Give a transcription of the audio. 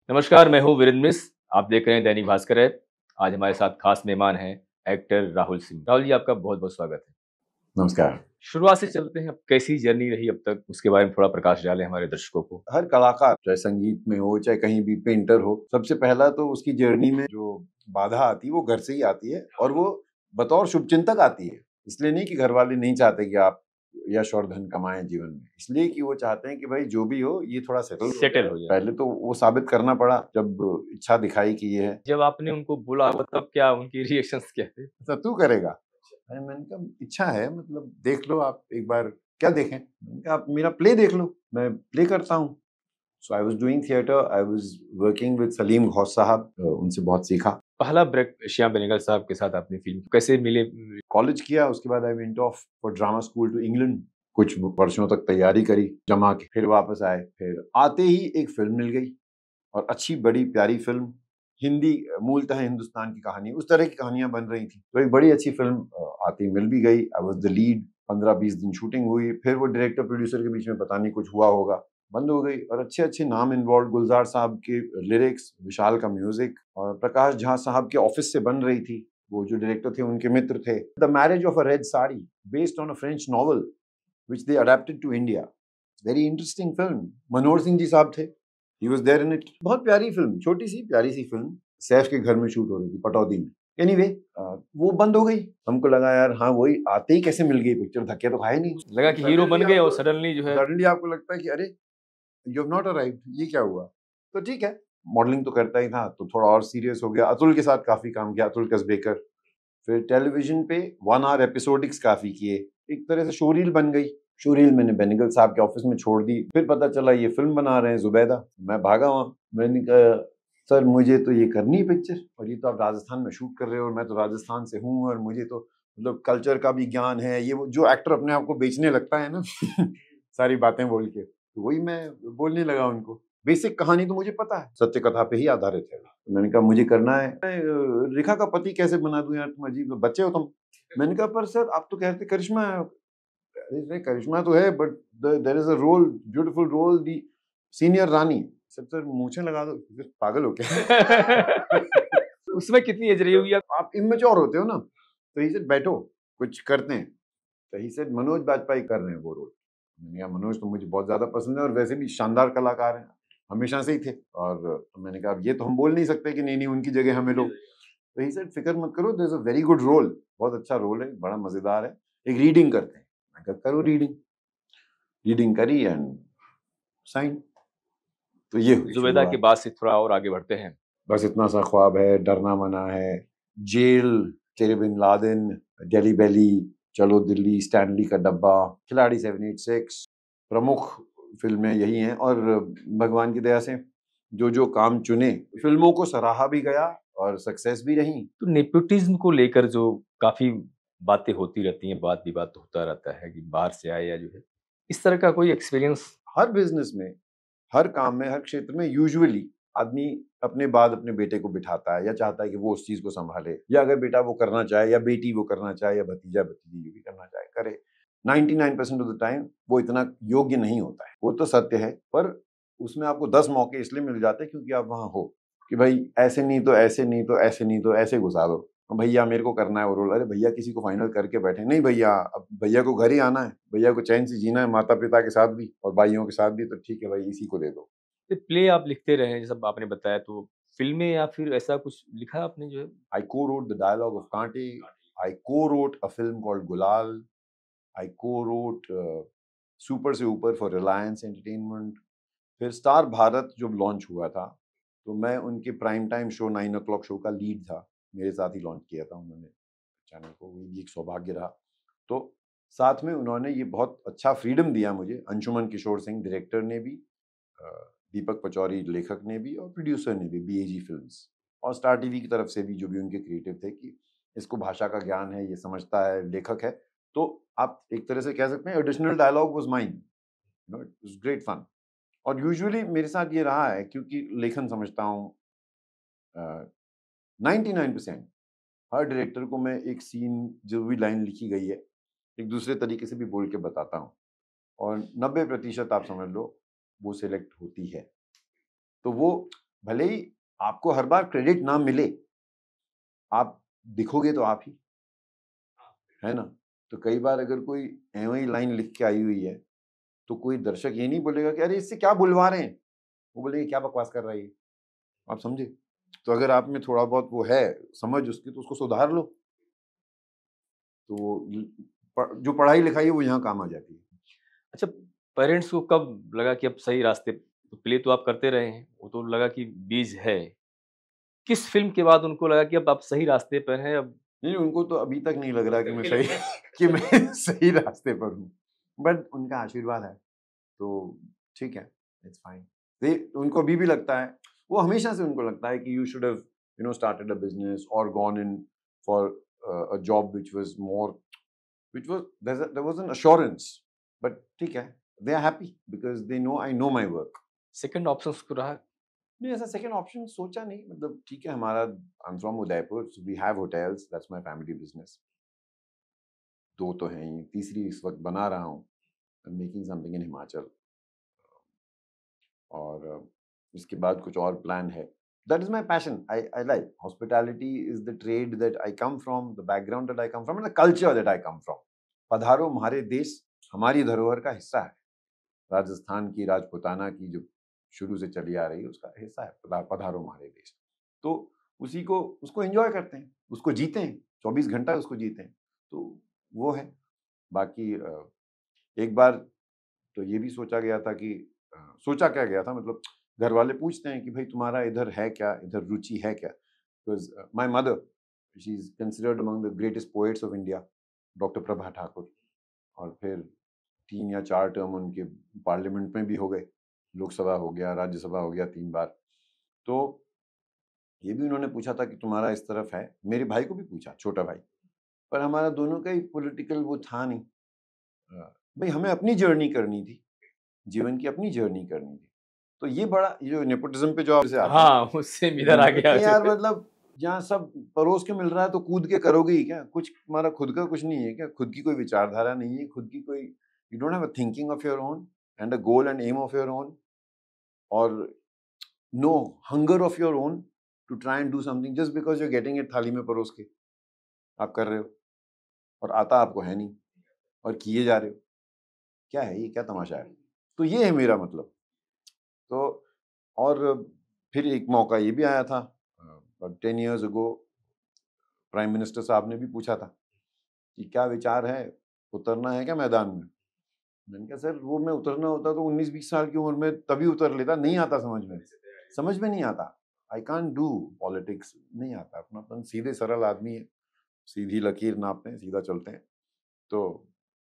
नमस्कार, मैं हूँ वीरेंद्र मिश्र। आप देख रहे हैं दैनिक भास्कर ऐप। आज हमारे साथ खास मेहमान हैं एक्टर राहुल सिंह। राहुल जी, आपका बहुत-बहुत स्वागत है। नमस्कार। शुरुआत से चलते हैं, अब कैसी जर्नी रही अब तक, उसके बारे में थोड़ा प्रकाश डालें हमारे दर्शकों को। हर कलाकार चाहे संगीत में हो, चाहे कहीं भी पेंटर हो, सबसे पहला तो उसकी जर्नी में जो बाधा आती है वो घर से ही आती है और वो बतौर शुभचिंतक आती है। इसलिए नहीं कि घर वाले नहीं चाहते कि आप यश और धन कमाएं जीवन में, इसलिए कि वो चाहते हैं कि भाई जो भी हो ये थोड़ा सेटल सेटल हो जाए। पहले तो वो साबित करना पड़ा जब इच्छा दिखाई कि ये है। जब आपने उनको बोला तब क्या उनके रिएक्शंस क्या थे? अच्छा तू करेगा? अरे मैंने कहा इच्छा है, मतलब देख लो आप एक बार। क्या देखें? मैंने कहा आप मेरा प्ले देख लो, मैं प्ले करता हूँ। So I was doing theatre, I was working with Salim Ghaus sahab, उनसे बहुत सीखा। पहला ब्रेक श्याम बेनेगल साहब के साथ आपने फ़िल्म कैसे मिले? कॉलेज किया, उसके बाद I went off for drama school to England. कुछ वर्षों तक तैयारी करी जमा के, फिर वापस आए। फिर आते ही एक फिल्म मिल गई और अच्छी बड़ी प्यारी फिल्म, हिंदी, मूलतः हिंदुस्तान की कहानी, उस तरह की कहानियां बन रही थी। तो एक बड़ी अच्छी फिल्म आती मिल भी गई। I was the lead. 15-20 दिन शूटिंग हुई, फिर वो डायरेक्टर प्रोड्यूसर के बीच में पता नहीं कुछ हुआ होगा, बंद हो गई। और अच्छे अच्छे नाम इन्वॉल्व, गुलजार साहब के लिरिक्स, विशाल का म्यूजिक, और प्रकाश झा साहब के ऑफिस से बन रही थी। वो जो डायरेक्टर थे उनके मित्र थे। The marriage of a red sari, based on a French novel which they adapted to India. Very interesting film. Manohar Singh ji साहब थे, he was there in it. बहुत प्यारी फिल्म, छोटी सी प्यारी सी फिल्म, सैफ के घर में शूट हो रही थी पटौदी में। एनीवे वो बंद हो गई। हमको लगा यार हाँ वही, आते ही कैसे मिल गई पिक्चर, धक्के तो खाए नहीं। लगा कि हीरो बन गए और सडनली जो है सडनली आपको लगता है कि अरे यू हैव नॉट अराइव्ड, ये क्या हुआ? तो ठीक है, मॉडलिंग तो करता ही था तो थोड़ा और सीरियस हो गया। अतुल के साथ काफी काम किया, अतुल कसबेकर। फिर टेलीविजन पे 1 आवर एपिसोडिक्स काफी किए, एक तरह से शोरील बन गई। शोरील मैंने बेनेगल साहब के ऑफिस में छोड़ दी। फिर पता चला ये फिल्म बना रहे हैं जुबैदा। मैं भागा वहां, मैंने कहा सर मुझे तो ये करनी है पिक्चर, और ये तो आप राजस्थान में शूट कर रहे हो और मैं तो राजस्थान से हूँ, और मुझे तो मतलब कल्चर का भी ज्ञान है। ये वो जो एक्टर अपने आप को बेचने लगता है ना सारी बातें बोल के, तो वही मैं बोलने लगा उनको। बेसिक कहानी तो मुझे पता है, सत्य कथा पे ही आधारित है। तो मैंने कहा मुझे करना है। मैं रेखा का पति कैसे बना दूं यार, तुम अजीब बच्चे हो तुम। मैंने कहा पर सर आप तो कहते करिश्मा है। अरे करिश्मा तो है but there is a role, beautiful role, the senior Rani. Sir मूछें लगा दो, फिर पागल हो क्या? उसमें कितनी एज रही होगी आप? आप इमेच्योर होते हो ना, तो ही सेड बैठो कुछ करते हैं। तो ही सेड मनोज बाजपेयी कर रहे हैं वो रोल। मैंने कहा मनोज तो मुझे बहुत ज्यादा पसंद है और वैसे भी शानदार कलाकार हैं, हमेशा से ही थे। और तो मैंने कहा अब ये तो हम बोल नहीं सकते कि नहीं नहीं उनकी जगह हमें लो। तो ही सेड फिक्र मत करो, there is a very good role, बहुत अच्छा रोल है, बड़ा मजेदार है, एक रीडिंग करते हैं। मैं कहा करो रीडिंग। रीडिंग करी एंड साइन। तो ये हुई जुबैदा के शुरुआत। बाद से थोड़ा और आगे बढ़ते हैं। बस इतना सा ख्वाब है, डरना मना है, जेल, तेरे बिन लादेन, दिल्ली बैली, चलो दिल्ली, स्टैनली का डब्बा, खिलाड़ी 786, प्रमुख फिल्में यही हैं। और भगवान की दया से जो जो काम चुने, फिल्मों को सराहा भी गया और सक्सेस भी रही। तो नेपोटिज्म को लेकर जो काफ़ी बातें होती रहती हैं, वाद विवाद तो होता रहता है कि बाहर से आए या जो है, इस तरह का कोई एक्सपीरियंस? हर बिजनेस में, हर काम में, हर क्षेत्र में यूजुअली आदमी अपने बाद अपने बेटे को बिठाता है या चाहता है कि वो उस चीज को संभाले, या अगर बेटा वो करना चाहे या बेटी वो करना चाहे या भतीजा भतीजी जो भी करना चाहे करे। 99% ऑफ द टाइम वो इतना योग्य नहीं होता है, वो तो सत्य है। पर उसमें आपको 10 मौके इसलिए मिल जाते हैं क्योंकि आप वहां हो, कि भाई ऐसे नहीं तो ऐसे, नहीं तो ऐसे, नहीं तो ऐसे घुसा दो। भैया मेरे को करना है वो रोल। अरे भैया किसी को फाइनल करके बैठे नहीं भैया, अब भैया को घर ही आना है, भैया को चैन से जीना है, माता पिता के साथ भी और भाइयों के साथ भी, तो ठीक है भाई इसी को दे दो। ये प्ले आप लिखते रहे हैं, जैसा आपने बताया, तो फ़िल्में या फिर ऐसा कुछ लिखा आपने जो है? I co-wrote the dialogue of Kaante. I co-wrote a film called Gulal. I co-wrote super से ऊपर फॉर रिलायंस एंटरटेनमेंट। फिर स्टार भारत जब लॉन्च हुआ था तो मैं उनके prime time show 9 o'clock show का लीड था, मेरे साथ ही लॉन्च किया था उन्होंने चैनल को, वो भी एक सौभाग्य रहा। तो साथ में उन्होंने ये बहुत अच्छा फ्रीडम दिया मुझे, अंशुमन किशोर सिंह डायरेक्टर ने भी, दीपक पचौरी लेखक ने भी, और प्रोड्यूसर ने भी, बीएजी फिल्म्स, और स्टार टीवी की तरफ से भी जो भी उनके क्रिएटिव थे, कि इसको भाषा का ज्ञान है, ये समझता है, लेखक है। तो आप एक तरह से कह सकते हैं additional dialogue was mine, it was great fun. और यूजुअली मेरे साथ ये रहा है क्योंकि लेखन समझता हूँ, 99% हर डायरेक्टर को मैं एक सीन, जो भी लाइन लिखी गई है, एक दूसरे तरीके से भी बोल के बताता हूँ, और 90% आप समझ लो वो सिलेक्ट होती है। तो वो भले ही आपको हर बार क्रेडिट ना मिले, आप दिखोगे तो आप ही, है ना? तो कई बार अगर कोई एवं ही लाइन लिख के आई हुई है, तो कोई दर्शक ये नहीं बोलेगा कि अरे इससे क्या बुलवा रहे हैं, वो बोलेंगे क्या बकवास कर रहा है ये, आप समझे? तो अगर आप में थोड़ा बहुत वो है समझ उसकी, तो उसको सुधार लो। तो जो पढ़ाई लिखाई है वो यहाँ काम आ जाती है। अच्छा, पेरेंट्स को कब लगा कि अब सही रास्ते, तो प्ले तो आप करते रहे हैं, वो तो लगा कि बीज है। किस फ़िल्म के बाद उनको लगा कि अब आप सही रास्ते पर हैं अब? नहीं, उनको तो अभी तक नहीं लग रहा कि मैं सही कि मैं सही रास्ते पर हूँ। बट उनका आशीर्वाद है, तो ठीक है, इट्स फाइन। दे उनको अभी भी लगता है, वो हमेशा से उनको लगता है कि you should have started a business और gone in for a job there was an assurance. But ठीक है, they are happy because they know I know my work. Second options को रहा? नहीं, ऐसा सेकंड ऑप्शन सोचा नहीं, मतलब ठीक है, हमारा I am from Udaipur, so we have hotels, that's my family business. 2 तो हैं ही, तीसरी इस वक़्त बना रहा हूँ, I am making something in Himachal. और इसके बाद कुछ और प्लान है। That is my passion, I like hospitality is the trade that I come from, the background that I come from and the culture that I come from. पधारो हमारे देश, हमारी धरोहर का हिस्सा है। राजस्थान की राजपूताना की जो शुरू से चली आ रही है उसका हिस्सा है पधारो हमारे देश। तो उसी को उसको एंजॉय करते हैं, उसको जीते हैं, 24 घंटा उसको जीते हैं। तो वो है। बाकी एक बार तो ये भी सोचा गया था कि सोचा क्या गया था, मतलब घर वाले पूछते हैं कि भाई तुम्हारा इधर है क्या, इधर रुचि है क्या? Because my mother, she is considered among the greatest poets of India, doctor Prabha Thakur. और फिर 3 या 4 टर्म उनके पार्लियामेंट में भी हो गए, लोकसभा हो गया, राज्यसभा हो गया 3 बार। तो ये भी उन्होंने पूछा था कि तुम्हारा इस तरफ है, मेरे भाई को भी पूछा, छोटा भाई, पर हमारा दोनों का ही पॉलिटिकल वो था नहीं। भाई हमें अपनी जर्नी करनी थी, जीवन की अपनी जर्नी करनी थी। तो ये जो नेपोटिज्म पे जो आपसे आता है हाँ, उससे इधर आ गया। कि यार मतलब जहाँ सब परोस के मिल रहा है तो कूद के करोगे ही क्या? कुछ तुम्हारा खुद का कुछ नहीं है क्या? खुद की कोई विचारधारा नहीं है, खुद की कोई you don't have a thinking of your own and a goal and aim of your own, और no hunger of your own to try and do something just because you are getting it thali में परोस के। आप कर रहे हो और आता आपको है नहीं और किए जा रहे हो। क्या है ये? क्या तमाशा है? तो ये है मेरा मतलब। तो और फिर एक मौका ये भी आया था 10 इयर्स अगो, प्राइम मिनिस्टर साहब ने भी पूछा था कि क्या विचार है, उतरना है क्या मैदान में? मैंने कहा सर वो मैं उतरना होता तो 19-20 साल की उम्र में तभी उतर लेता, नहीं आता समझ में नहीं आता। आई कांट डू पॉलिटिक्स, नहीं आता, अपना अपन सीधे सरल आदमी है, सीधी लकीर नापते हैं, सीधा चलते हैं। तो